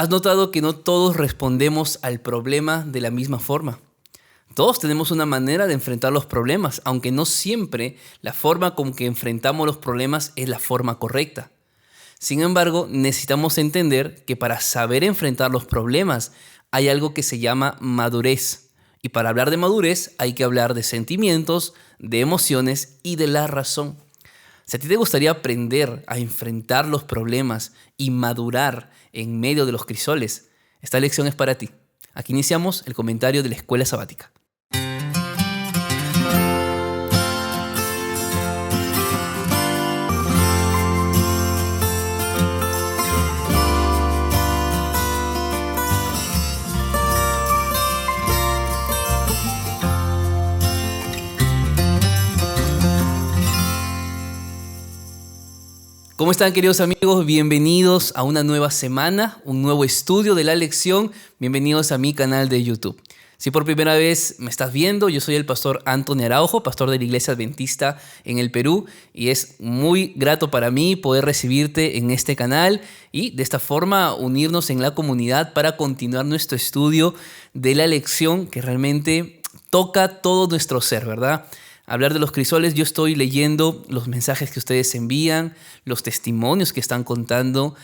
¿Has notado que no todos respondemos al problema de la misma forma? Todos tenemos una manera de enfrentar los problemas, aunque no siempre la forma con que enfrentamos los problemas es la forma correcta. Sin embargo, necesitamos entender que para saber enfrentar los problemas hay algo que se llama madurez. Y para hablar de madurez hay que hablar de sentimientos, de emociones y de la razón. Si a ti te gustaría aprender a enfrentar los problemas y madurar en medio de los crisoles, esta lección es para ti. Aquí iniciamos el comentario de la escuela sabática. ¿Cómo están, queridos amigos? Bienvenidos a una nueva semana, un nuevo estudio de la lección. Bienvenidos a mi canal de YouTube. Si por primera vez me estás viendo, yo soy el pastor Antonio Araujo, pastor de la Iglesia Adventista en el Perú, y es muy grato para mí poder recibirte en este canal y de esta forma unirnos en la comunidad para continuar nuestro estudio de la lección que realmente toca todo nuestro ser, ¿verdad? Hablar de los crisoles, yo estoy leyendo los mensajes que ustedes envían, los testimonios que están contando.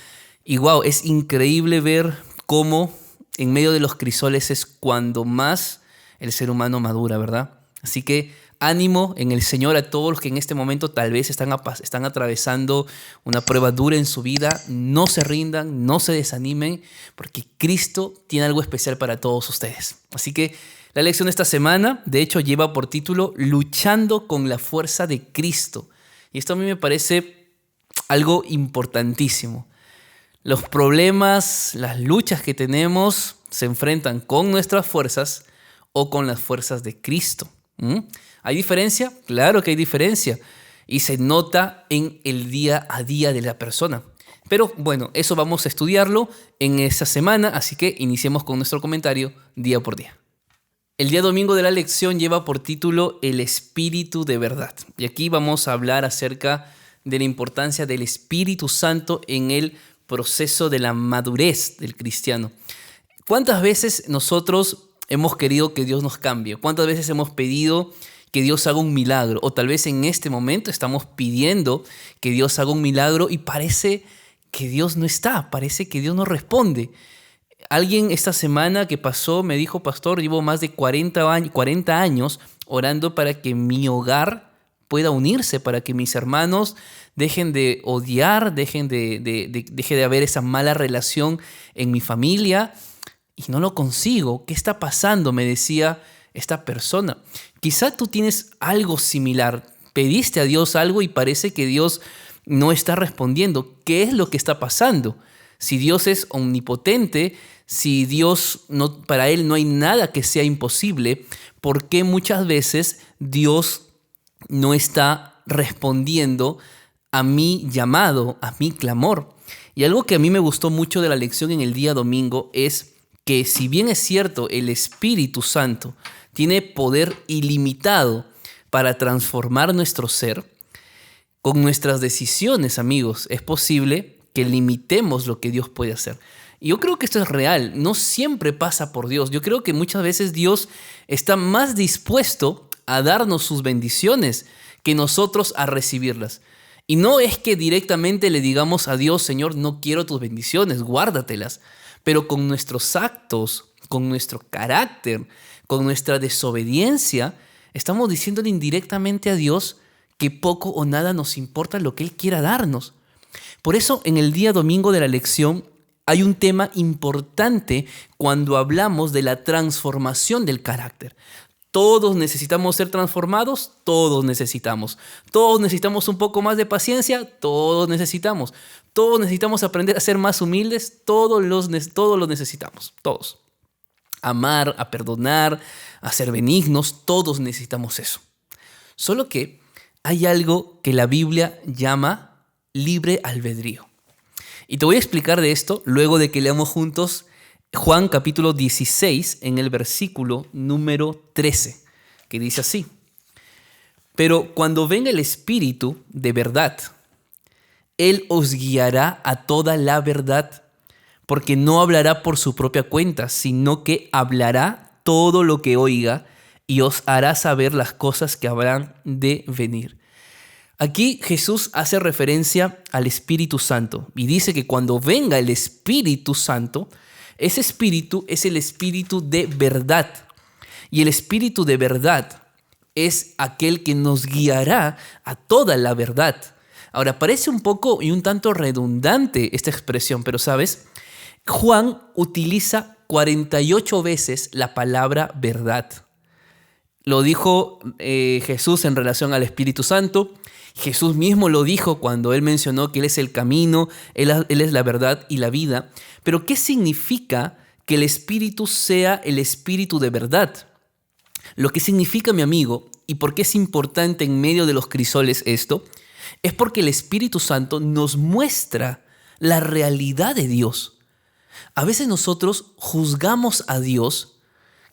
Y wow, es increíble ver cómo en medio de los crisoles es cuando más el ser humano madura, ¿verdad? Así que ánimo en el Señor a todos los que en este momento tal vez están atravesando una prueba dura en su vida. No se rindan, no se desanimen, porque Cristo tiene algo especial para todos ustedes. Así que la lección de esta semana, de hecho, lleva por título Luchando con la fuerza de Cristo. Y esto a mí me parece algo importantísimo. Los problemas, las luchas que tenemos se enfrentan con nuestras fuerzas o con las fuerzas de Cristo. ¿Hay diferencia? Claro que hay diferencia. Y se nota en el día a día de la persona. Pero bueno, eso vamos a estudiarlo en esta semana, así que iniciemos con nuestro comentario día por día. El día domingo de la lección lleva por título El Espíritu de Verdad. Y aquí vamos a hablar acerca de la importancia del Espíritu Santo en el proceso de la madurez del cristiano. ¿Cuántas veces nosotros hemos querido que Dios nos cambie? ¿Cuántas veces hemos pedido que Dios haga un milagro? O tal vez en este momento estamos pidiendo que Dios haga un milagro y parece que Dios no está, parece que Dios no responde. Alguien esta semana que pasó me dijo: pastor, llevo más de 40 años orando para que mi hogar pueda unirse, para que mis hermanos dejen de odiar, deje de haber esa mala relación en mi familia, y no lo consigo. ¿Qué está pasando?, me decía esta persona. Quizá tú tienes algo similar. Pediste a Dios algo y parece que Dios no está respondiendo. ¿Qué es lo que está pasando? Si Dios es omnipotente, si Dios para Él no hay nada que sea imposible, ¿por qué muchas veces Dios no está respondiendo a mi llamado, a mi clamor? Y algo que a mí me gustó mucho de la lección en el día domingo es que, si bien es cierto, el Espíritu Santo tiene poder ilimitado para transformar nuestro ser, con nuestras decisiones, amigos, es posible que limitemos lo que Dios puede hacer. Y yo creo que esto es real. No siempre pasa por Dios. Yo creo que muchas veces Dios está más dispuesto a darnos sus bendiciones que nosotros a recibirlas. Y no es que directamente le digamos a Dios: Señor, no quiero tus bendiciones, guárdatelas. Pero con nuestros actos, con nuestro carácter, con nuestra desobediencia, estamos diciéndole indirectamente a Dios que poco o nada nos importa lo que Él quiera darnos. Por eso, en el día domingo de la lección hay un tema importante cuando hablamos de la transformación del carácter. Todos necesitamos ser transformados, todos necesitamos. Todos necesitamos un poco más de paciencia, todos necesitamos. Todos necesitamos aprender a ser más humildes, todos lo necesitamos, todos. Amar, a perdonar, a ser benignos, todos necesitamos eso. Solo que hay algo que la Biblia llama libre albedrío. Y te voy a explicar de esto luego de que leamos juntos Juan capítulo 16 en el versículo número 13, que dice así: Pero cuando venga el Espíritu de verdad, Él os guiará a toda la verdad, porque no hablará por su propia cuenta, sino que hablará todo lo que oiga y os hará saber las cosas que habrán de venir. Aquí Jesús hace referencia al Espíritu Santo y dice que cuando venga el Espíritu Santo, ese Espíritu es el Espíritu de verdad. Y el Espíritu de verdad es aquel que nos guiará a toda la verdad. Ahora, parece un poco y un tanto redundante esta expresión, pero ¿sabes? Juan utiliza 48 veces la palabra verdad. Lo dijo Jesús en relación al Espíritu Santo. Jesús mismo lo dijo cuando él mencionó que Él es el camino, Él es la verdad y la vida. Pero ¿qué significa que el Espíritu sea el Espíritu de verdad? Lo que significa, mi amigo, y por qué es importante en medio de los crisoles esto, es porque el Espíritu Santo nos muestra la realidad de Dios. A veces nosotros juzgamos a Dios,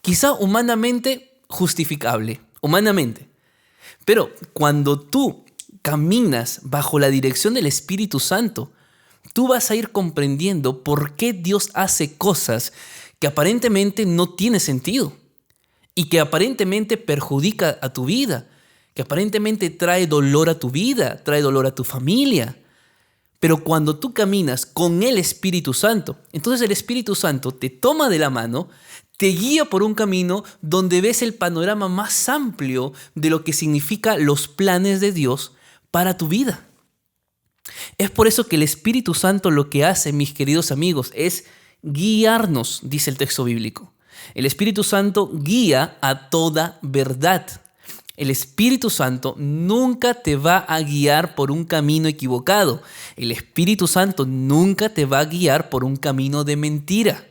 quizá humanamente justificable, humanamente. Pero cuando tú caminas bajo la dirección del Espíritu Santo, tú vas a ir comprendiendo por qué Dios hace cosas que aparentemente no tienen sentido y que aparentemente perjudica a tu vida, que aparentemente trae dolor a tu vida, trae dolor a tu familia. Pero cuando tú caminas con el Espíritu Santo, entonces el Espíritu Santo te toma de la mano, te guía por un camino donde ves el panorama más amplio de lo que significa los planes de Dios para tu vida. Es por eso que el Espíritu Santo lo que hace, mis queridos amigos, es guiarnos, dice el texto bíblico. El Espíritu Santo guía a toda verdad. El Espíritu Santo nunca te va a guiar por un camino equivocado. El Espíritu Santo nunca te va a guiar por un camino de mentira.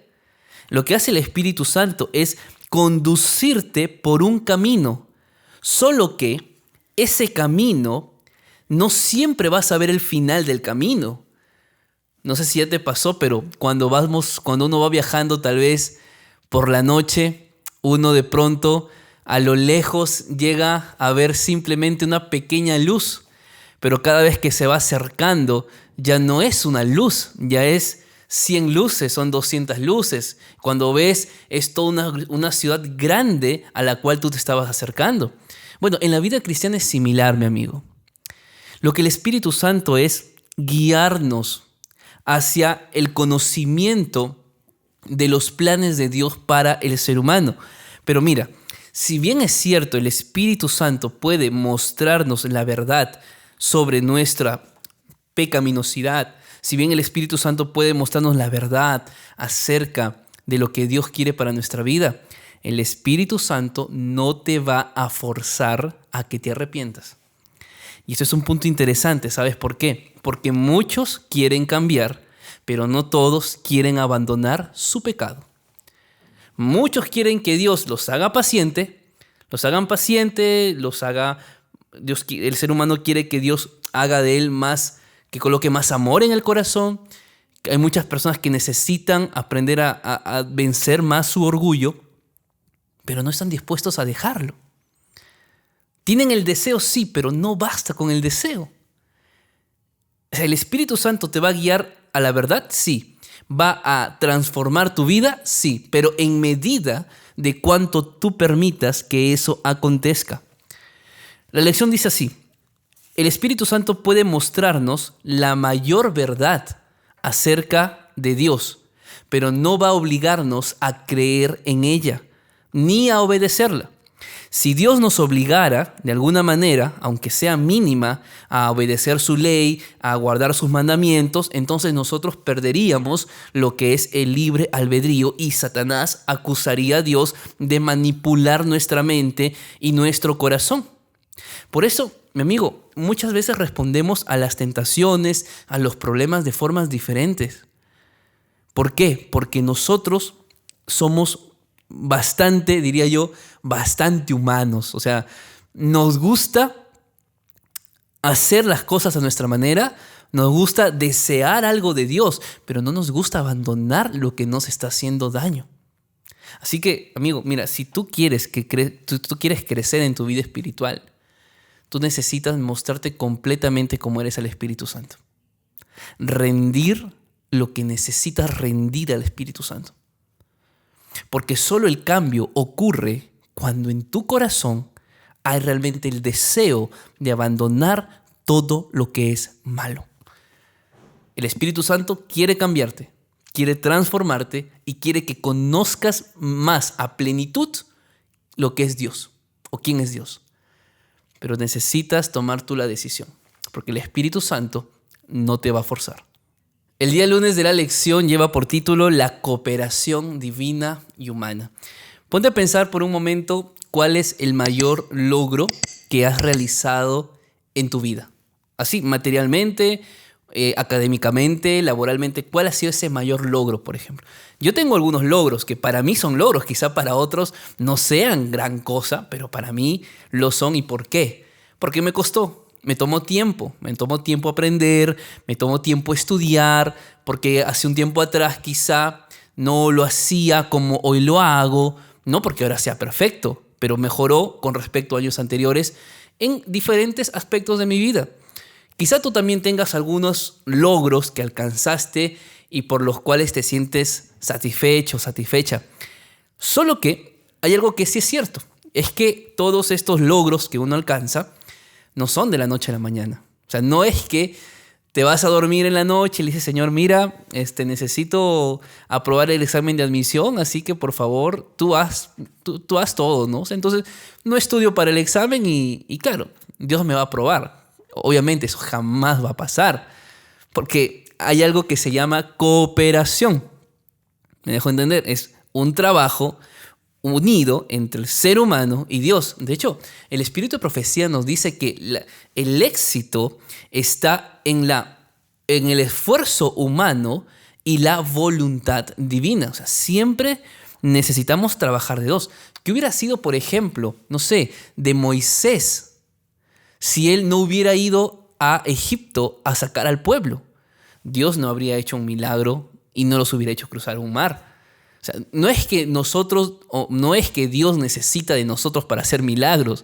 Lo que hace el Espíritu Santo es conducirte por un camino, solo que ese camino no siempre vas a ver el final del camino. No sé si ya te pasó, pero cuando uno va viajando tal vez por la noche, uno de pronto a lo lejos llega a ver simplemente una pequeña luz, pero cada vez que se va acercando ya no es una luz, ya es 100 luces, son 200 luces. Cuando ves es toda una ciudad grande a la cual tú te estabas acercando. Bueno, en la vida cristiana es similar, mi amigo. Lo que el Espíritu Santo es guiarnos hacia el conocimiento de los planes de Dios para el ser humano. Pero mira, si bien es cierto, el Espíritu Santo puede mostrarnos la verdad sobre nuestra pecaminosidad, si bien el Espíritu Santo puede mostrarnos la verdad acerca de lo que Dios quiere para nuestra vida, el Espíritu Santo no te va a forzar a que te arrepientas. Y esto es un punto interesante, ¿sabes por qué? Porque muchos quieren cambiar, pero no todos quieren abandonar su pecado. Muchos quieren que Dios los haga paciente, el ser humano quiere que Dios haga de él más, que coloque más amor en el corazón. Hay muchas personas que necesitan aprender a vencer más su orgullo, pero no están dispuestos a dejarlo. Tienen el deseo, sí, pero no basta con el deseo. O sea, ¿el Espíritu Santo te va a guiar a la verdad? Sí. ¿Va a transformar tu vida? Sí, pero en medida de cuánto tú permitas que eso acontezca. La lección dice así: el Espíritu Santo puede mostrarnos la mayor verdad acerca de Dios, pero no va a obligarnos a creer en ella, ni a obedecerla. Si Dios nos obligara, de alguna manera, aunque sea mínima, a obedecer su ley, a guardar sus mandamientos, entonces nosotros perderíamos lo que es el libre albedrío y Satanás acusaría a Dios de manipular nuestra mente y nuestro corazón. Por eso, mi amigo, muchas veces respondemos a las tentaciones, a los problemas de formas diferentes. ¿Por qué? Porque nosotros somos bastante, diría yo, bastante humanos. O sea, nos gusta hacer las cosas a nuestra manera, nos gusta desear algo de Dios, pero no nos gusta abandonar lo que nos está haciendo daño. Así que, amigo, mira, si tú quieres tú quieres crecer en tu vida espiritual, tú necesitas mostrarte completamente como eres al Espíritu Santo. Rendir lo que necesitas rendir al Espíritu Santo. Porque solo el cambio ocurre cuando en tu corazón hay realmente el deseo de abandonar todo lo que es malo. El Espíritu Santo quiere cambiarte, quiere transformarte y quiere que conozcas más a plenitud lo que es Dios o quién es Dios. Pero necesitas tomar tú la decisión, porque el Espíritu Santo no te va a forzar. El día lunes de la lección lleva por título La cooperación divina y humana. Ponte a pensar por un momento cuál es el mayor logro que has realizado en tu vida. Así, materialmente, académicamente, laboralmente, ¿cuál ha sido ese mayor logro, por ejemplo? Yo tengo algunos logros que para mí son logros, quizá para otros no sean gran cosa, pero para mí lo son. ¿Y por qué? Porque me costó. Me tomó tiempo aprender, me tomó tiempo estudiar, porque hace un tiempo atrás quizá no lo hacía como hoy lo hago, no porque ahora sea perfecto, pero mejoró con respecto a años anteriores en diferentes aspectos de mi vida. Quizá tú también tengas algunos logros que alcanzaste y por los cuales te sientes satisfecho, satisfecha. Solo que hay algo que sí es cierto, es que todos estos logros que uno alcanza no son de la noche a la mañana. O sea, no es que te vas a dormir en la noche y le dices, Señor, mira, necesito aprobar el examen de admisión, así que por favor, tú haz todo, ¿no? O sea, entonces, no estudio para el examen y claro, Dios me va a aprobar. Obviamente, eso jamás va a pasar, porque hay algo que se llama cooperación. ¿Me dejo entender? Es un trabajo unido entre el ser humano y Dios. De hecho, el espíritu de profecía nos dice que el éxito está en el esfuerzo humano y la voluntad divina. O sea, siempre necesitamos trabajar de dos. ¿Qué hubiera sido, por ejemplo, no sé, de Moisés si él no hubiera ido a Egipto a sacar al pueblo? Dios no habría hecho un milagro y no los hubiera hecho cruzar un mar. O sea, no es que Dios necesita de nosotros para hacer milagros,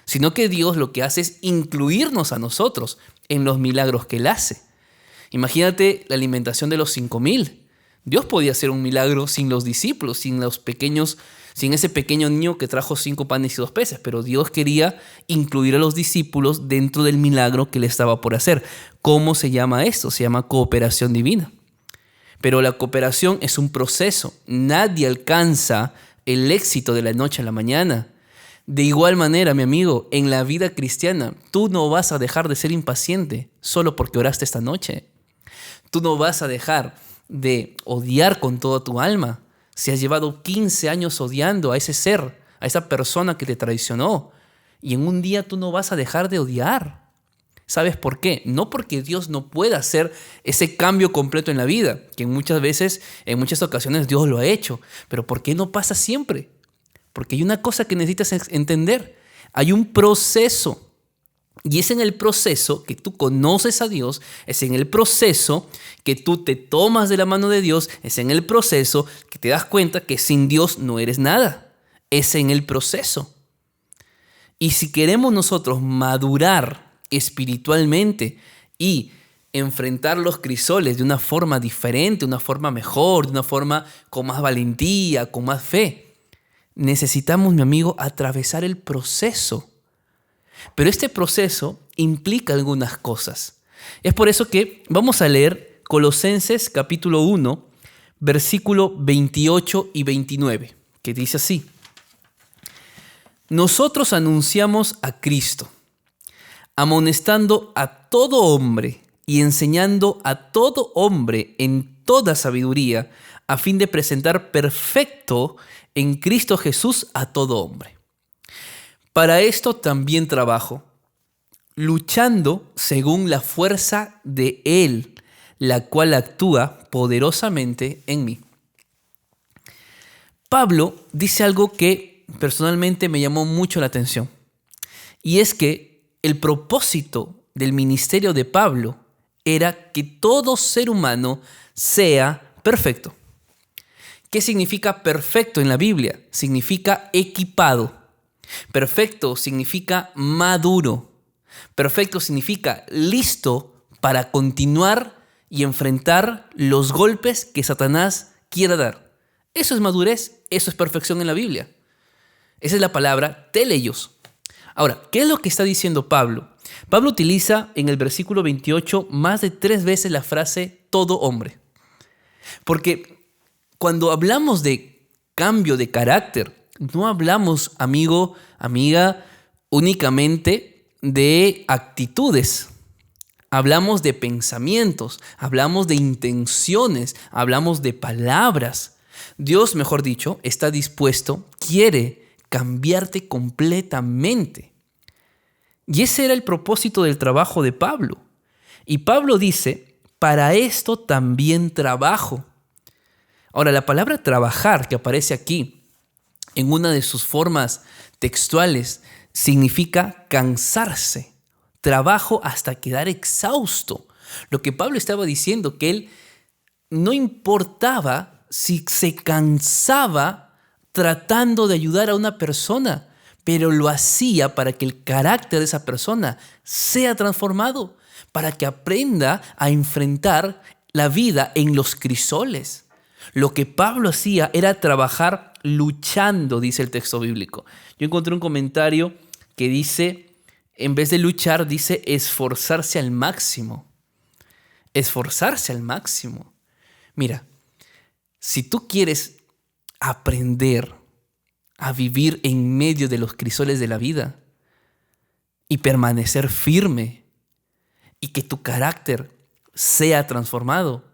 sino que Dios lo que hace es incluirnos a nosotros en los milagros que Él hace. Imagínate la alimentación de los 5,000. Dios podía hacer un milagro sin los discípulos, sin ese pequeño niño que trajo 5 panes y 2 peces, pero Dios quería incluir a los discípulos dentro del milagro que Él estaba por hacer. ¿Cómo se llama esto? Se llama cooperación divina. Pero la cooperación es un proceso. Nadie alcanza el éxito de la noche a la mañana. De igual manera, mi amigo, en la vida cristiana, tú no vas a dejar de ser impaciente solo porque oraste esta noche. Tú no vas a dejar de odiar con toda tu alma si has llevado 15 años odiando a ese ser, a esa persona que te traicionó. Y en un día tú no vas a dejar de odiar. ¿Sabes por qué? No porque Dios no pueda hacer ese cambio completo en la vida, que muchas veces, en muchas ocasiones Dios lo ha hecho, pero ¿por qué no pasa siempre? Porque hay una cosa que necesitas entender. Hay un proceso. Y es en el proceso que tú conoces a Dios, es en el proceso que tú te tomas de la mano de Dios, es en el proceso que te das cuenta que sin Dios no eres nada. Es en el proceso. Y si queremos nosotros madurar espiritualmente y enfrentar los crisoles de una forma diferente, de una forma mejor, de una forma con más valentía, con más fe, necesitamos, mi amigo, atravesar el proceso. Pero este proceso implica algunas cosas. Es por eso que vamos a leer Colosenses capítulo 1, versículo 28 y 29, que dice así: Nosotros anunciamos a Cristo, amonestando a todo hombre y enseñando a todo hombre en toda sabiduría, a fin de presentar perfecto en Cristo Jesús a todo hombre. Para esto también trabajo, luchando según la fuerza de Él, la cual actúa poderosamente en mí. Pablo dice algo que personalmente me llamó mucho la atención, y es que el propósito del ministerio de Pablo era que todo ser humano sea perfecto. ¿Qué significa perfecto en la Biblia? Significa equipado. Perfecto significa maduro. Perfecto significa listo para continuar y enfrentar los golpes que Satanás quiera dar. Eso es madurez, eso es perfección en la Biblia. Esa es la palabra teleios. Ahora, ¿qué es lo que está diciendo Pablo? Pablo utiliza en el versículo 28 más de 3 veces la frase todo hombre. Porque cuando hablamos de cambio de carácter, no hablamos, amigo, amiga, únicamente de actitudes. Hablamos de pensamientos, hablamos de intenciones, hablamos de palabras. Dios, mejor dicho, está dispuesto, quiere cambiarte completamente. Y ese era el propósito del trabajo de Pablo. Y Pablo dice, para esto también trabajo. Ahora, la palabra trabajar que aparece aquí, en una de sus formas textuales, significa cansarse. Trabajo hasta quedar exhausto. Lo que Pablo estaba diciendo, que él no importaba si se cansaba tratando de ayudar a una persona, pero lo hacía para que el carácter de esa persona sea transformado, para que aprenda a enfrentar la vida en los crisoles. Lo que Pablo hacía era trabajar luchando, dice el texto bíblico. Yo encontré un comentario que dice, en vez de luchar, dice esforzarse al máximo. Esforzarse al máximo. Mira, si tú quieres aprender a vivir en medio de los crisoles de la vida y permanecer firme y que tu carácter sea transformado,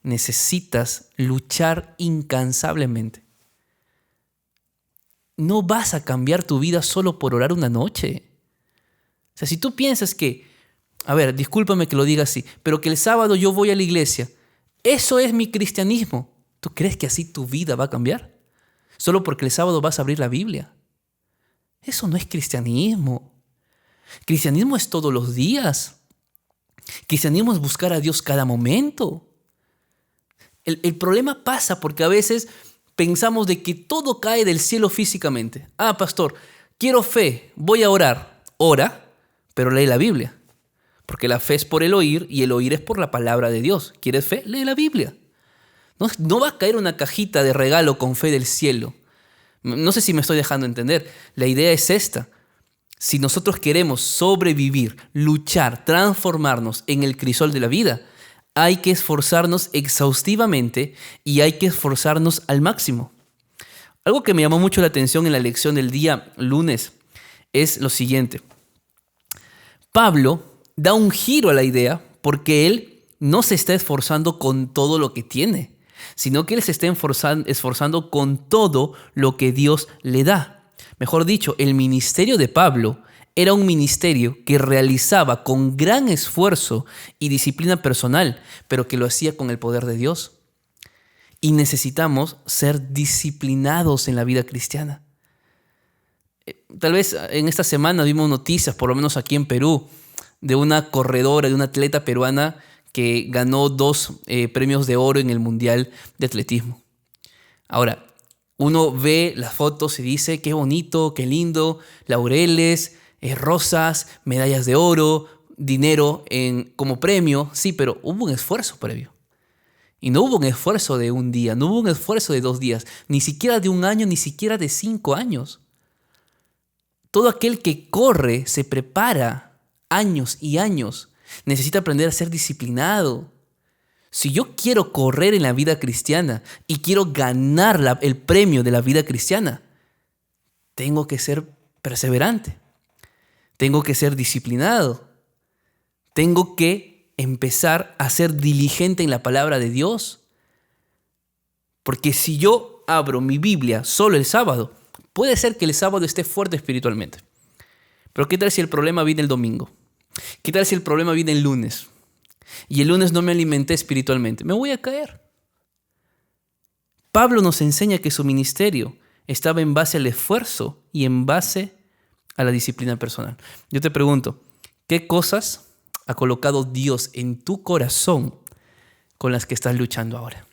necesitas luchar incansablemente. No vas a cambiar tu vida solo por orar una noche. O sea, si tú piensas que, a ver, discúlpame que lo diga así, pero que el sábado yo voy a la iglesia, eso es mi cristianismo. ¿Tú crees que así tu vida va a cambiar? Solo porque el sábado vas a abrir la Biblia. Eso no es cristianismo. Cristianismo es todos los días. Cristianismo es buscar a Dios cada momento. El problema pasa porque a veces pensamos de que todo cae del cielo físicamente. Ah, pastor, quiero fe, voy a orar. Ora, pero lee la Biblia. Porque la fe es por el oír y el oír es por la palabra de Dios. ¿Quieres fe? Lee la Biblia. No va a caer una cajita de regalo con fe del cielo. No sé si me estoy dejando entender. La idea es esta. Si nosotros queremos sobrevivir, luchar, transformarnos en el crisol de la vida, hay que esforzarnos exhaustivamente y hay que esforzarnos al máximo. Algo que me llamó mucho la atención en la lección del día lunes es lo siguiente. Pablo da un giro a la idea porque él no se está esforzando con todo lo que tiene, sino que él se está esforzando con todo lo que Dios le da. Mejor dicho, el ministerio de Pablo era un ministerio que realizaba con gran esfuerzo y disciplina personal, pero que lo hacía con el poder de Dios. Y necesitamos ser disciplinados en la vida cristiana. Tal vez en esta semana vimos noticias, por lo menos aquí en Perú, de una corredora, de una atleta peruana que ganó 2 premios de oro en el Mundial de Atletismo. Ahora, uno ve las fotos y dice, qué bonito, qué lindo, laureles, rosas, medallas de oro, dinero como premio. Sí, pero hubo un esfuerzo previo. Y no hubo un esfuerzo de un día, no hubo un esfuerzo de 2 días, ni siquiera de 1 año, ni siquiera de 5 años. Todo aquel que corre se prepara años y años. Necesita aprender a ser disciplinado. Si yo quiero correr en la vida cristiana y quiero ganar el premio de la vida cristiana, tengo que ser perseverante. Tengo que ser disciplinado. Tengo que empezar a ser diligente en la palabra de Dios. Porque si yo abro mi Biblia solo el sábado, puede ser que el sábado esté fuerte espiritualmente. Pero ¿qué tal si el problema viene el domingo? ¿Qué tal si el problema viene el lunes? Y el lunes no me alimenté espiritualmente. Me voy a caer. Pablo nos enseña que su ministerio estaba en base al esfuerzo y en base a la disciplina personal. Yo te pregunto, ¿qué cosas ha colocado Dios en tu corazón con las que estás luchando ahora?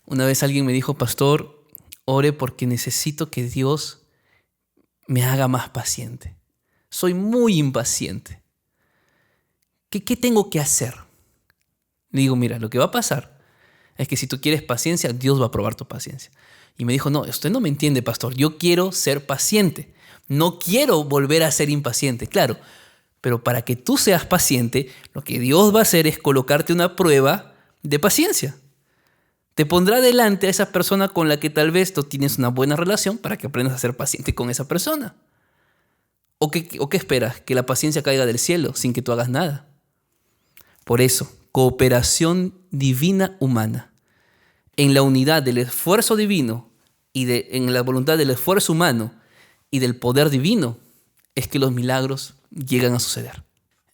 Una vez alguien me dijo, pastor, ore porque necesito que Dios me haga más paciente. Soy muy impaciente. ¿Qué tengo que hacer? Le digo, mira, lo que va a pasar es que si tú quieres paciencia, Dios va a probar tu paciencia. Y me dijo, no, usted no me entiende, pastor. Yo quiero ser paciente. No quiero volver a ser impaciente. Claro, pero para que tú seas paciente, lo que Dios va a hacer es colocarte una prueba de paciencia. Te pondrá delante a esa persona con la que tal vez tú tienes una buena relación para que aprendas a ser paciente con esa persona. ¿O qué esperas? ¿Que la paciencia caiga del cielo sin que tú hagas nada? Por eso, cooperación divina humana. En la unidad del esfuerzo divino y en la voluntad del esfuerzo humano y del poder divino es que los milagros llegan a suceder.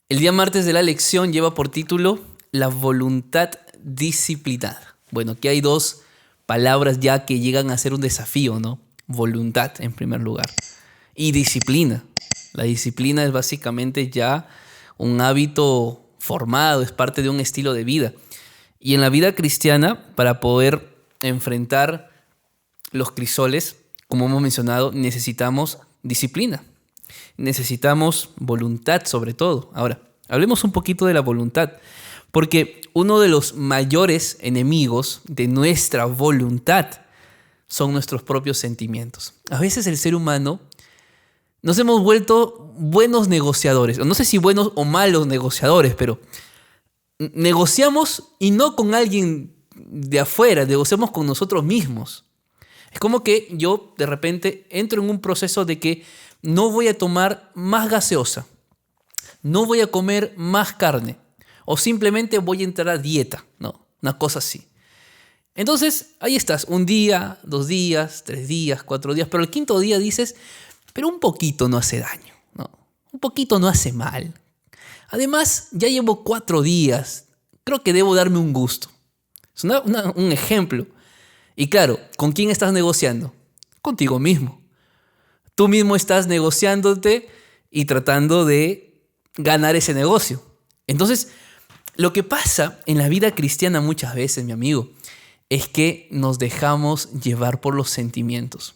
El día martes de la lección lleva por título la voluntad disciplinada. Bueno, aquí hay dos palabras ya que llegan a ser un desafío, ¿no? Voluntad en primer lugar y disciplina. La disciplina es básicamente ya un hábito formado, es parte de un estilo de vida. Y en la vida cristiana, para poder enfrentar los crisoles, como hemos mencionado, necesitamos disciplina. Necesitamos voluntad sobre todo. Ahora, hablemos un poquito de la voluntad, porque uno de los mayores enemigos de nuestra voluntad son nuestros propios sentimientos. A veces el ser humano nos hemos vuelto buenos negociadores, no sé si buenos o malos negociadores, pero negociamos y no con alguien de afuera, negociamos con nosotros mismos. Es como que yo de repente entro en un proceso de que no voy a tomar más gaseosa, no voy a comer más carne o simplemente voy a entrar a dieta, ¿no? Una cosa así. Entonces ahí estás, un día, 2 días, 3 días, 4 días, pero el quinto día dices, pero un poquito no hace daño, ¿no? Un poquito no hace mal. Además, ya llevo 4 días, creo que debo darme un gusto. Es un ejemplo. Y claro, ¿con quién estás negociando? Contigo mismo. Tú mismo estás negociándote y tratando de ganar ese negocio. Entonces, lo que pasa en la vida cristiana muchas veces, mi amigo, es que nos dejamos llevar por los sentimientos.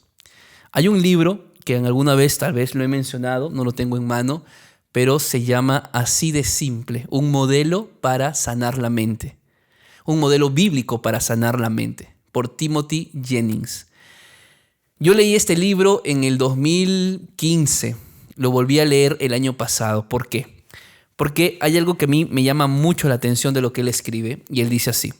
Hay un libro que alguna vez tal vez lo he mencionado, no lo tengo en mano, pero se llama Así de simple, un modelo para sanar la mente. Un modelo bíblico para sanar la mente, por Timothy Jennings. Yo leí este libro en el 2015, lo volví a leer el año pasado. ¿Por qué? Porque hay algo que a mí me llama mucho la atención de lo que él escribe, y él dice así: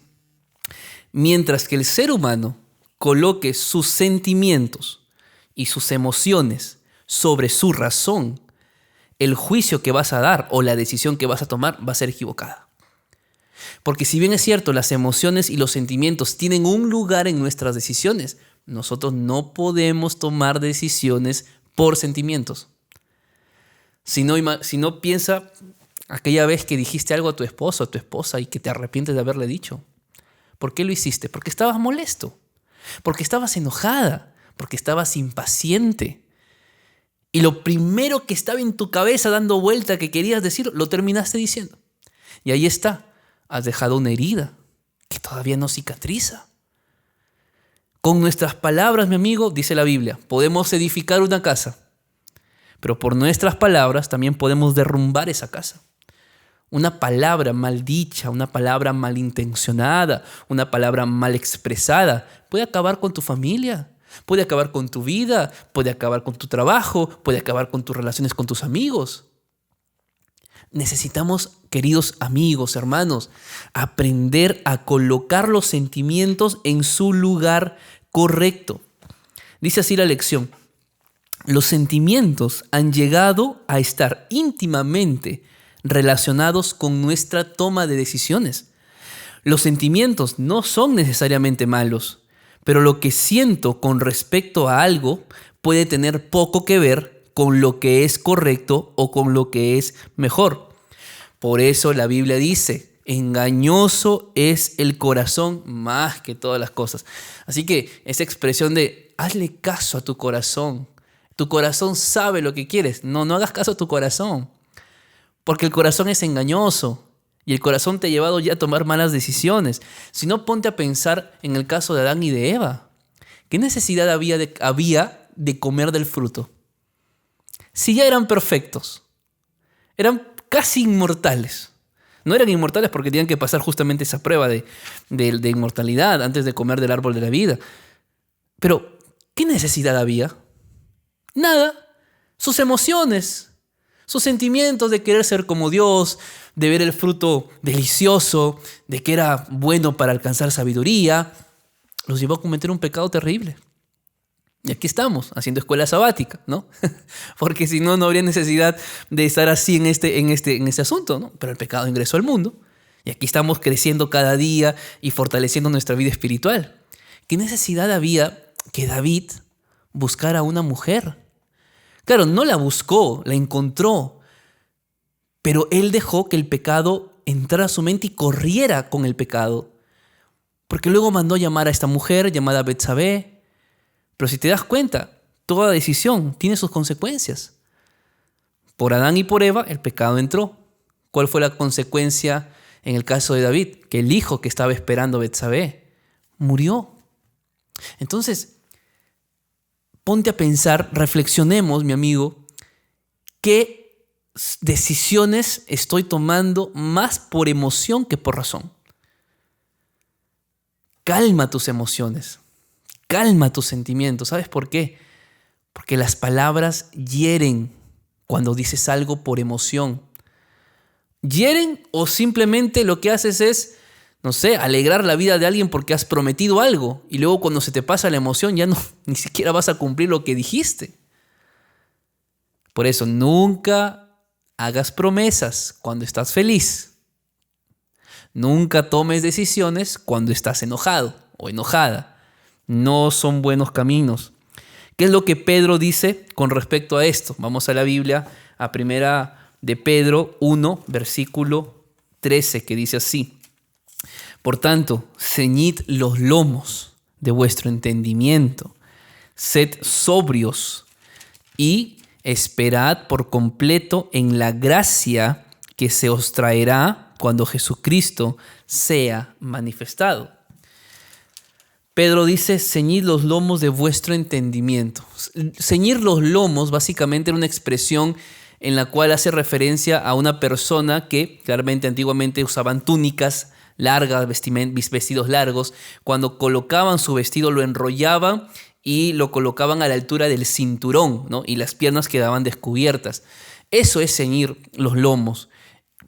mientras que el ser humano coloque sus sentimientos y sus emociones sobre su razón, el juicio que vas a dar o la decisión que vas a tomar va a ser equivocada. Porque si bien es cierto, las emociones y los sentimientos tienen un lugar en nuestras decisiones, nosotros no podemos tomar decisiones por sentimientos. Si no, piensa aquella vez que dijiste algo a tu esposo o a tu esposa y que te arrepientes de haberle dicho. ¿Por qué lo hiciste? Porque estabas molesto, porque estabas enojada, porque estabas impaciente. Y lo primero que estaba en tu cabeza dando vuelta que querías decir, lo terminaste diciendo. Y ahí está, has dejado una herida que todavía no cicatriza. Con nuestras palabras, mi amigo, dice la Biblia, podemos edificar una casa, pero por nuestras palabras también podemos derrumbar esa casa. Una palabra mal dicha, una palabra malintencionada, una palabra mal expresada puede acabar con tu familia, puede acabar con tu vida, puede acabar con tu trabajo, puede acabar con tus relaciones con tus amigos. Necesitamos, queridos amigos, hermanos, aprender a colocar los sentimientos en su lugar correcto. Dice así la lección: los sentimientos han llegado a estar íntimamente relacionados con nuestra toma de decisiones. Los sentimientos no son necesariamente malos, pero lo que siento con respecto a algo puede tener poco que ver con lo que es correcto o con lo que es mejor. Por eso la Biblia dice: engañoso es el corazón más que todas las cosas. Así que esa expresión de hazle caso a tu corazón sabe lo que quieres. No hagas caso a tu corazón, porque el corazón es engañoso y el corazón te ha llevado ya a tomar malas decisiones. Si no, ponte a pensar en el caso de Adán y de Eva. ¿Qué necesidad había de comer del fruto? Si ya eran perfectos, eran casi inmortales, No eran inmortales porque tenían que pasar justamente esa prueba de inmortalidad antes de comer del árbol de la vida. Pero, ¿qué necesidad había? Nada. Sus emociones, sus sentimientos de querer ser como Dios, de ver el fruto delicioso, de que era bueno para alcanzar sabiduría, los llevó a cometer un pecado terrible. Y aquí estamos, haciendo escuela sabática, ¿no? Porque si no, no habría necesidad de estar así en este asunto, ¿no? Pero el pecado ingresó al mundo y aquí estamos creciendo cada día y fortaleciendo nuestra vida espiritual. ¿Qué necesidad había que David buscara a una mujer? Claro, no la buscó, la encontró, pero él dejó que el pecado entrara a su mente y corriera con el pecado. Porque luego mandó llamar a esta mujer llamada Betsabé. Pero si te das cuenta, toda decisión tiene sus consecuencias. Por Adán y por Eva, el pecado entró. ¿Cuál fue la consecuencia en el caso de David? Que el hijo que estaba esperando Betsabé murió. Entonces, ponte a pensar, reflexionemos, mi amigo, ¿qué decisiones estoy tomando más por emoción que por razón? Calma tus emociones. Calma tus sentimientos. ¿Sabes por qué? Porque las palabras hieren cuando dices algo por emoción. Hieren o simplemente lo que haces es, no sé, alegrar la vida de alguien porque has prometido algo y luego cuando se te pasa la emoción ya no, ni siquiera vas a cumplir lo que dijiste. Por eso nunca hagas promesas cuando estás feliz. Nunca tomes decisiones cuando estás enojado o enojada. No son buenos caminos. ¿Qué es lo que Pedro dice con respecto a esto? Vamos a la Biblia, a primera de Pedro 1, versículo 13, que dice así: por tanto, ceñid los lomos de vuestro entendimiento, sed sobrios y esperad por completo en la gracia que se os traerá cuando Jesucristo sea manifestado. Pedro dice, ceñid los lomos de vuestro entendimiento. Ceñir los lomos básicamente era una expresión en la cual hace referencia a una persona que claramente antiguamente usaban túnicas largas, vestidos largos. Cuando colocaban su vestido lo enrollaban y lo colocaban a la altura del cinturón, ¿no? Y las piernas quedaban descubiertas. Eso es ceñir los lomos.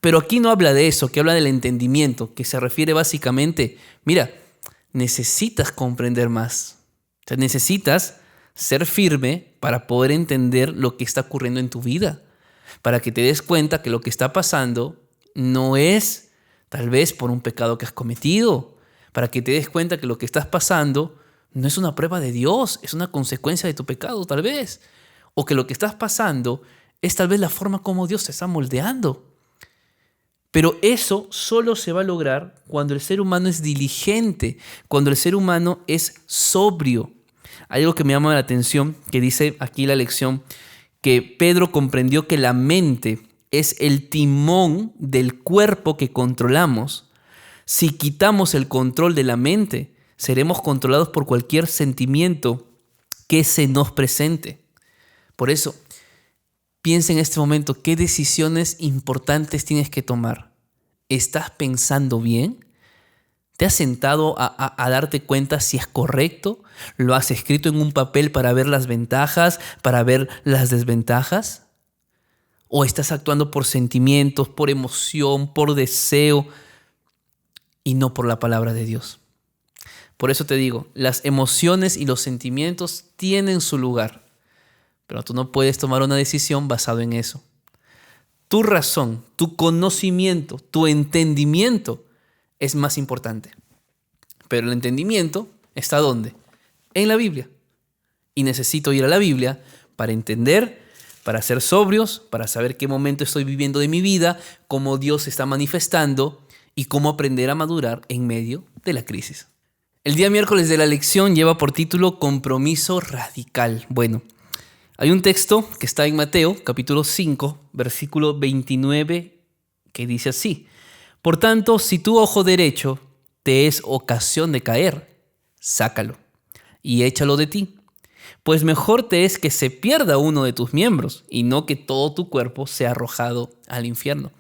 Pero aquí no habla de eso, que habla del entendimiento, que se refiere básicamente, mira, necesitas comprender más. O sea, necesitas ser firme para poder entender lo que está ocurriendo en tu vida. Para que te des cuenta que lo que está pasando no es tal vez por un pecado que has cometido. Para que te des cuenta que lo que estás pasando no es una prueba de Dios, es una consecuencia de tu pecado tal vez. O que lo que estás pasando es tal vez la forma como Dios te está moldeando. Pero eso solo se va a lograr cuando el ser humano es diligente, cuando el ser humano es sobrio. Hay algo que me llama la atención, que dice aquí la lección, que Pedro comprendió que la mente es el timón del cuerpo que controlamos. Si quitamos el control de la mente, seremos controlados por cualquier sentimiento que se nos presente. Por eso, piensa en este momento, ¿qué decisiones importantes tienes que tomar? ¿Estás pensando bien? ¿Te has sentado a darte cuenta si es correcto? ¿Lo has escrito en un papel para ver las ventajas, para ver las desventajas? ¿O estás actuando por sentimientos, por emoción, por deseo y no por la palabra de Dios? Por eso te digo, las emociones y los sentimientos tienen su lugar. Pero tú no puedes tomar una decisión basado en eso. Tu razón, tu conocimiento, tu entendimiento es más importante. Pero el entendimiento está ¿dónde? En la Biblia. Y necesito ir a la Biblia para entender, para ser sobrios, para saber qué momento estoy viviendo de mi vida, cómo Dios se está manifestando y cómo aprender a madurar en medio de la crisis. El día miércoles de la lección lleva por título Compromiso Radical. Bueno, hay un texto que está en Mateo, capítulo 5, versículo 29, que dice así: por tanto, si tu ojo derecho te es ocasión de caer, sácalo y échalo de ti, pues mejor te es que se pierda uno de tus miembros y no que todo tu cuerpo sea arrojado al infierno.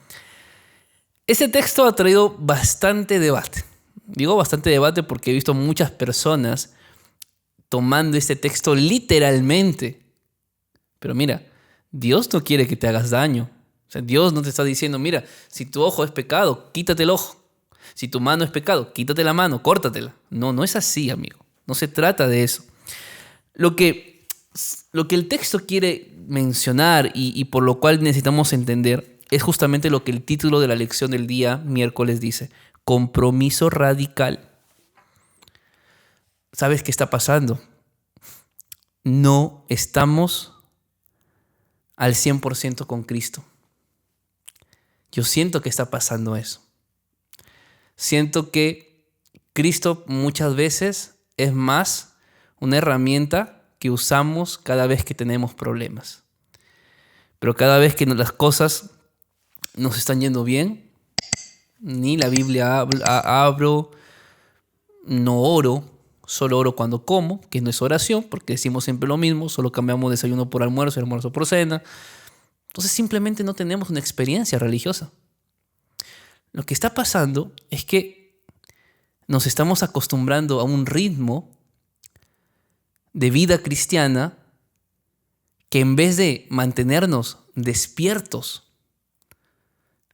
Ese texto ha traído bastante debate. Digo bastante debate porque he visto muchas personas tomando este texto literalmente. Pero mira, Dios no quiere que te hagas daño. O sea, Dios no te está diciendo, mira, si tu ojo es pecado, quítate el ojo. Si tu mano es pecado, quítate la mano, córtatela. No, no es así, amigo. No se trata de eso. Lo que el texto quiere mencionar y por lo cual necesitamos entender es justamente lo que el título de la lección del día miércoles dice. Compromiso radical. ¿Sabes qué está pasando? No estamos al 100% con Cristo. Yo siento que está pasando eso. Siento que Cristo muchas veces es más una herramienta que usamos cada vez que tenemos problemas. Pero cada vez que las cosas nos están yendo bien, ni la Biblia abro, no oro, solo oro cuando como, que no es oración, porque decimos siempre lo mismo, solo cambiamos desayuno por almuerzo y almuerzo por cena. Entonces simplemente no tenemos una experiencia religiosa. Lo que está pasando es que nos estamos acostumbrando a un ritmo de vida cristiana que en vez de mantenernos despiertos,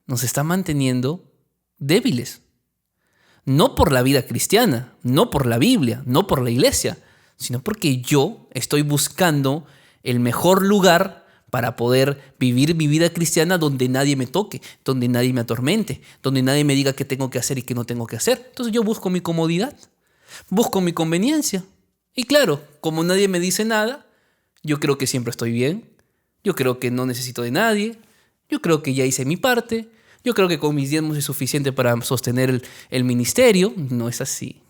nos está manteniendo débiles. No por la vida cristiana, no por la Biblia, no por la iglesia, sino porque yo estoy buscando el mejor lugar para poder vivir mi vida cristiana donde nadie me toque, donde nadie me atormente, donde nadie me diga qué tengo que hacer y qué no tengo que hacer. Entonces yo busco mi comodidad, busco mi conveniencia. Y claro, como nadie me dice nada, yo creo que siempre estoy bien, yo creo que no necesito de nadie, yo creo que ya hice mi parte, yo creo que con mis diezmos es suficiente para sostener el ministerio. No es así.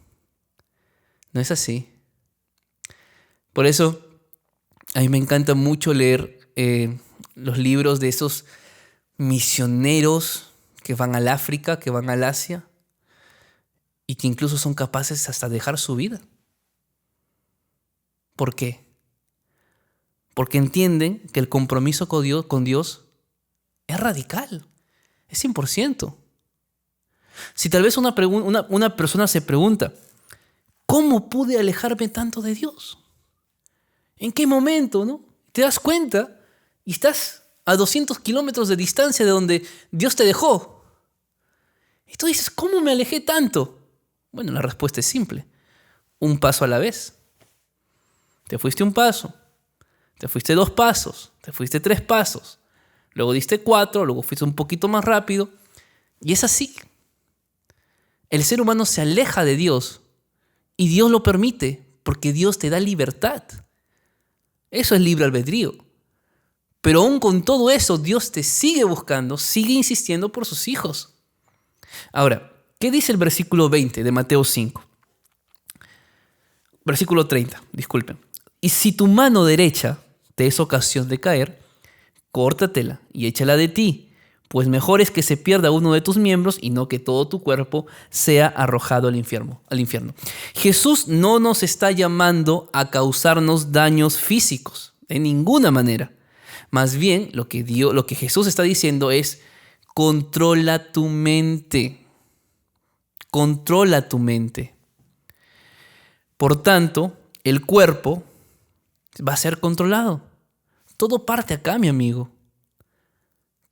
No es así. Por eso a mí me encanta mucho leer los libros de esos misioneros que van al África, que van al Asia y que incluso son capaces hasta de dejar su vida. ¿Por qué? Porque entienden que el compromiso con Dios es radical, es 100%. Si tal vez una persona se pregunta, ¿cómo pude alejarme tanto de Dios? ¿En qué momento, no? Te das cuenta y estás a 200 kilómetros de distancia de donde Dios te dejó. Y tú dices, ¿cómo me alejé tanto? Bueno, la respuesta es simple. Un paso a la vez. Te fuiste un paso, te fuiste 2 pasos, te fuiste 3 pasos, luego diste 4, luego fuiste un poquito más rápido. Y es así. El ser humano se aleja de Dios y Dios lo permite porque Dios te da libertad. Eso es libre albedrío. Pero aún con todo eso, Dios te sigue buscando, sigue insistiendo por sus hijos. Ahora, ¿qué dice el versículo 20 de Mateo 5? Versículo 30, disculpen. Y si tu mano derecha te es ocasión de caer, córtatela y échala de ti, pues mejor es que se pierda uno de tus miembros y no que todo tu cuerpo sea arrojado al infierno. Jesús no nos está llamando a causarnos daños físicos, de ninguna manera. Más bien, lo que Jesús está diciendo es, controla tu mente. Controla tu mente. Por tanto, el cuerpo va a ser controlado. Todo parte acá, mi amigo.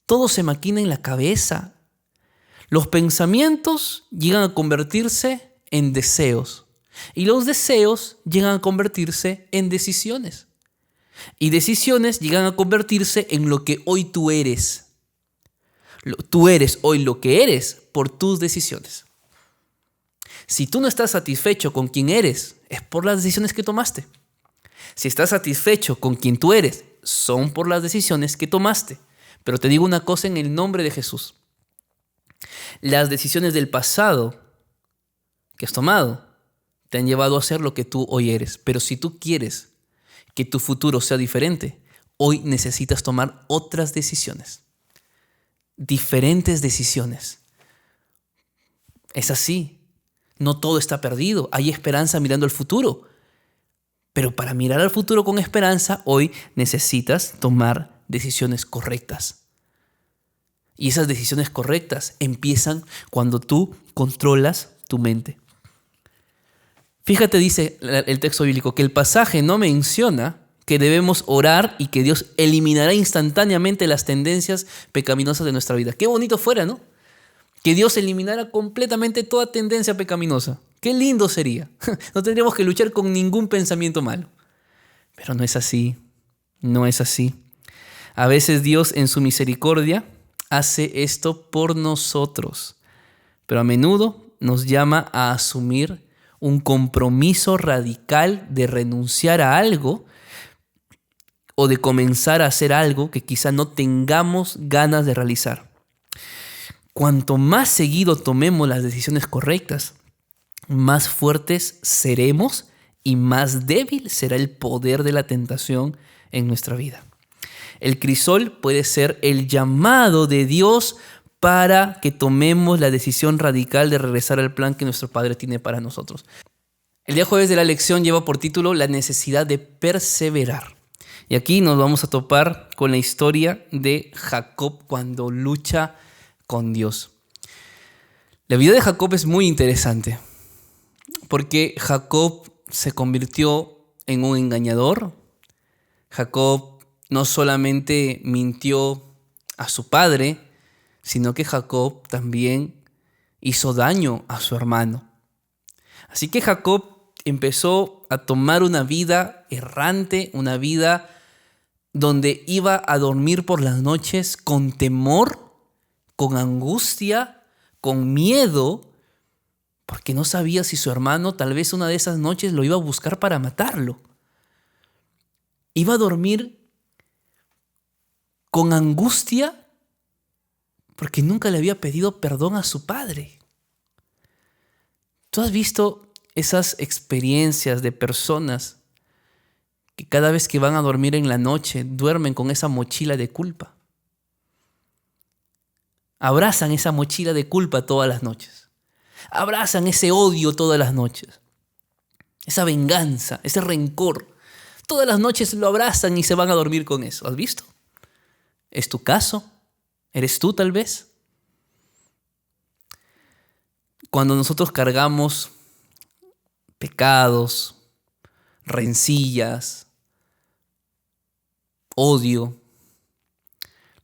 Todo se maquina en la cabeza. Los pensamientos llegan a convertirse en deseos. Y los deseos llegan a convertirse en decisiones. Y decisiones llegan a convertirse en lo que hoy tú eres. Tú eres hoy lo que eres por tus decisiones. Si tú no estás satisfecho con quien eres, es por las decisiones que tomaste. Si estás satisfecho con quien tú eres, son por las decisiones que tomaste. Pero te digo una cosa en el nombre de Jesús. Las decisiones del pasado que has tomado te han llevado a ser lo que tú hoy eres. Pero si tú quieres que tu futuro sea diferente, hoy necesitas tomar otras decisiones. Diferentes decisiones. Es así. No todo está perdido. Hay esperanza mirando al futuro. Pero para mirar al futuro con esperanza, hoy necesitas tomar decisiones correctas. Y esas decisiones correctas empiezan cuando tú controlas tu mente. Fíjate, dice el texto bíblico, que el pasaje no menciona que debemos orar y que Dios eliminará instantáneamente las tendencias pecaminosas de nuestra vida. Qué bonito fuera, ¿no? Que Dios eliminara completamente toda tendencia pecaminosa. Qué lindo sería. No tendríamos que luchar con ningún pensamiento malo. Pero no es así. No es así. A veces Dios en su misericordia hace esto por nosotros. Pero a menudo nos llama a asumir un compromiso radical de renunciar a algo o de comenzar a hacer algo que quizá no tengamos ganas de realizar. Cuanto más seguido tomemos las decisiones correctas, más fuertes seremos y más débil será el poder de la tentación en nuestra vida. El crisol puede ser el llamado de Dios para que tomemos la decisión radical de regresar al plan que nuestro Padre tiene para nosotros. El día jueves de la lección lleva por título La necesidad de perseverar. Y aquí nos vamos a topar con la historia de Jacob cuando lucha con Dios. La vida de Jacob es muy interesante porque Jacob se convirtió en un engañador. Jacob no solamente mintió a su padre, sino que Jacob también hizo daño a su hermano. Así que Jacob empezó a tomar una vida errante, una vida donde iba a dormir por las noches con temor, con angustia, con miedo, porque no sabía si su hermano tal vez una de esas noches lo iba a buscar para matarlo. Iba a dormir con angustia porque nunca le había pedido perdón a su padre. ¿Tú has visto esas experiencias de personas que cada vez que van a dormir en la noche duermen con esa mochila de culpa? Abrazan esa mochila de culpa todas las noches. Abrazan ese odio todas las noches. Esa venganza, ese rencor. Todas las noches lo abrazan y se van a dormir con eso. ¿Has visto? ¿Es tu caso? ¿Eres tú tal vez? Cuando nosotros cargamos pecados, rencillas, odio,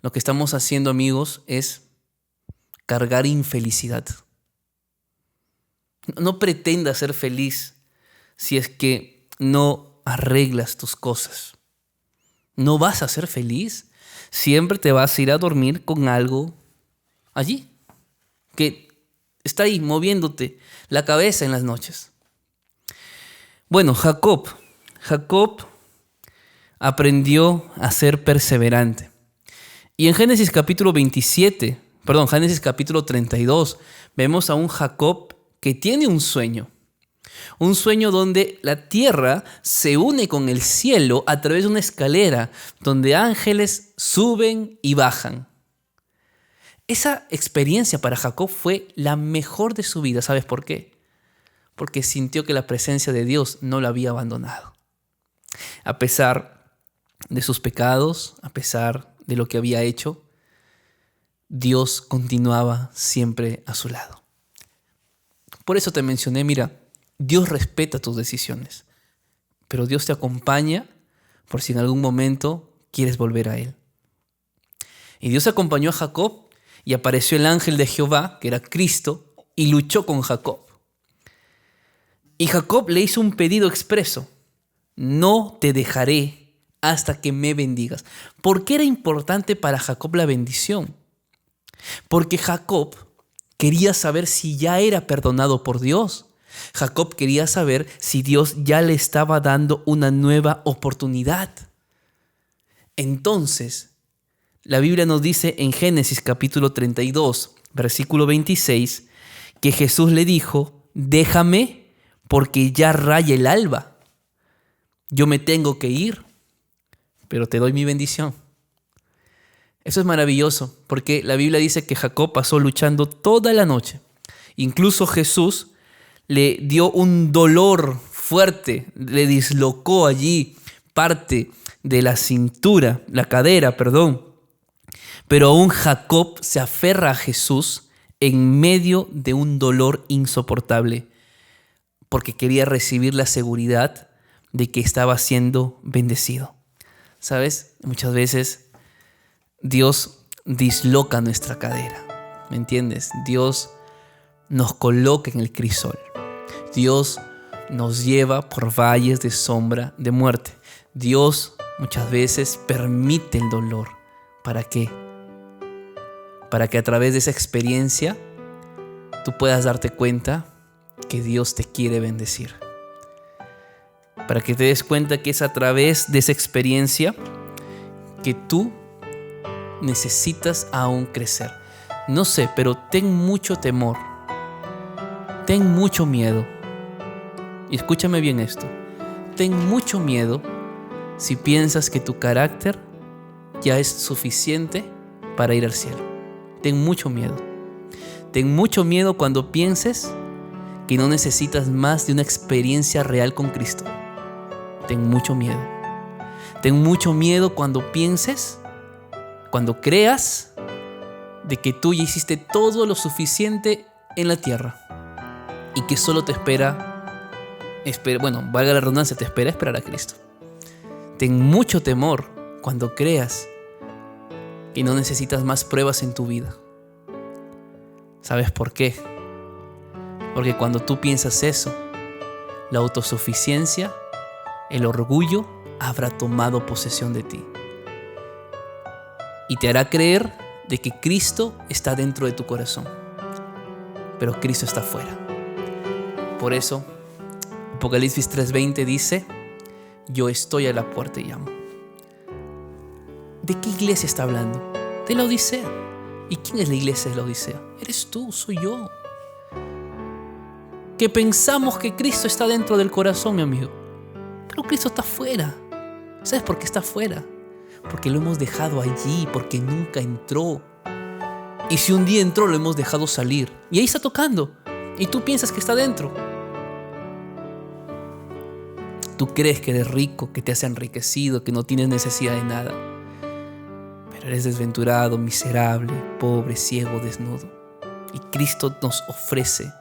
lo que estamos haciendo, amigos, es cargar infelicidad. No pretendas ser feliz si es que no arreglas tus cosas. No vas a ser feliz. Siempre te vas a ir a dormir con algo allí, que está ahí moviéndote la cabeza en las noches. Bueno, Jacob aprendió a ser perseverante. Y en Génesis capítulo 32, vemos a un Jacob que tiene un sueño. Un sueño donde la tierra se une con el cielo a través de una escalera donde ángeles suben y bajan. Esa experiencia para Jacob fue la mejor de su vida. ¿Sabes por qué? Porque sintió que la presencia de Dios no lo había abandonado. A pesar de sus pecados, a pesar de lo que había hecho, Dios continuaba siempre a su lado. Por eso te mencioné, mira, Dios respeta tus decisiones, pero Dios te acompaña por si en algún momento quieres volver a Él. Y Dios acompañó a Jacob y apareció el ángel de Jehová, que era Cristo, y luchó con Jacob. Y Jacob le hizo un pedido expreso: no te dejaré hasta que me bendigas. ¿Por qué era importante para Jacob la bendición? Porque Jacob quería saber si ya era perdonado por Dios. Jacob quería saber si Dios ya le estaba dando una nueva oportunidad. Entonces, la Biblia nos dice en Génesis capítulo 32, versículo 26, que Jesús le dijo: déjame porque ya raya el alba. Yo me tengo que ir, pero te doy mi bendición. Eso es maravilloso, porque la Biblia dice que Jacob pasó luchando toda la noche. Incluso Jesús le dio un dolor fuerte, le dislocó allí parte de la cintura, la cadera, perdón. Pero aún Jacob se aferra a Jesús en medio de un dolor insoportable, porque quería recibir la seguridad de que estaba siendo bendecido. ¿Sabes? Muchas veces Dios disloca nuestra cadera, ¿me entiendes? Dios nos coloca en el crisol. Dios nos lleva por valles de sombra de muerte. Dios muchas veces permite el dolor. ¿Para qué? Para que a través de esa experiencia tú puedas darte cuenta que Dios te quiere bendecir. Para que te des cuenta que es a través de esa experiencia que tú necesitas aún crecer. No sé, pero ten mucho temor. Ten mucho miedo. Y escúchame bien esto. Ten mucho miedo si piensas que tu carácter ya es suficiente para ir al cielo. Ten mucho miedo. Ten mucho miedo cuando pienses que no necesitas más de una experiencia real con Cristo. Ten mucho miedo. Ten mucho miedo cuando pienses, cuando creas de que tú ya hiciste todo lo suficiente en la tierra y que solo te espera, valga la redundancia, te espera esperar a Cristo. Ten mucho temor cuando creas que no necesitas más pruebas en tu vida. ¿Sabes por qué? Porque cuando tú piensas eso, la autosuficiencia, el orgullo habrá tomado posesión de ti y te hará creer de que Cristo está dentro de tu corazón, pero Cristo está fuera. Por eso Apocalipsis 3:20 dice: yo estoy a la puerta y llamo. ¿De qué iglesia está hablando? De la Odisea. ¿Y quién es la iglesia de la Odisea? Eres tú, soy yo. Que pensamos que Cristo está dentro del corazón, mi amigo, pero Cristo está fuera. ¿Sabes por qué está fuera? Porque lo hemos dejado allí, porque nunca entró. Y si un día entró, lo hemos dejado salir. Y ahí está tocando. Y tú piensas que está dentro. Tú crees que eres rico, que te has enriquecido, que no tienes necesidad de nada. Pero eres desventurado, miserable, pobre, ciego, desnudo. Y Cristo nos ofrece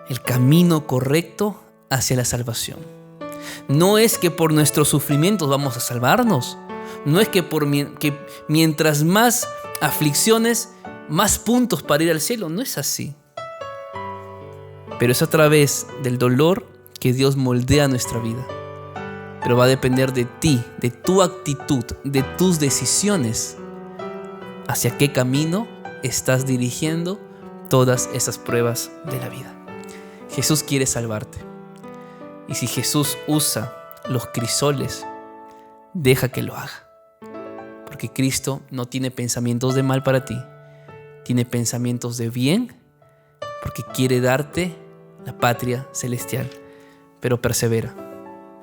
el camino correcto hacia la salvación. No es que por nuestros sufrimientos vamos a salvarnos. No es que mientras más aflicciones, más puntos para ir al cielo. No es así. Pero es a través del dolor que Dios moldea nuestra vida. Pero va a depender de ti, de tu actitud, de tus decisiones. Hacia qué camino estás dirigiendo todas esas pruebas de la vida. Jesús quiere salvarte. Y si Jesús usa los crisoles, deja que lo haga. Porque Cristo no tiene pensamientos de mal para ti. Tiene pensamientos de bien, porque quiere darte la patria celestial. Pero persevera,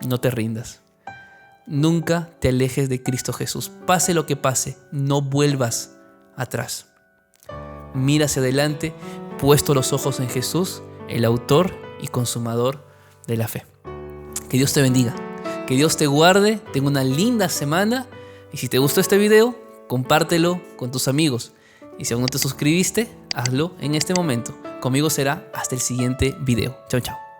no te rindas. Nunca te alejes de Cristo Jesús. Pase lo que pase, no vuelvas atrás. Mira hacia adelante, puesto los ojos en Jesús, el autor y consumador de la fe. Que Dios te bendiga, que Dios te guarde, tenga una linda semana. Y si te gustó este video, compártelo con tus amigos. Y si aún no te suscribiste, hazlo en este momento. Conmigo será hasta el siguiente video. Chao, chao.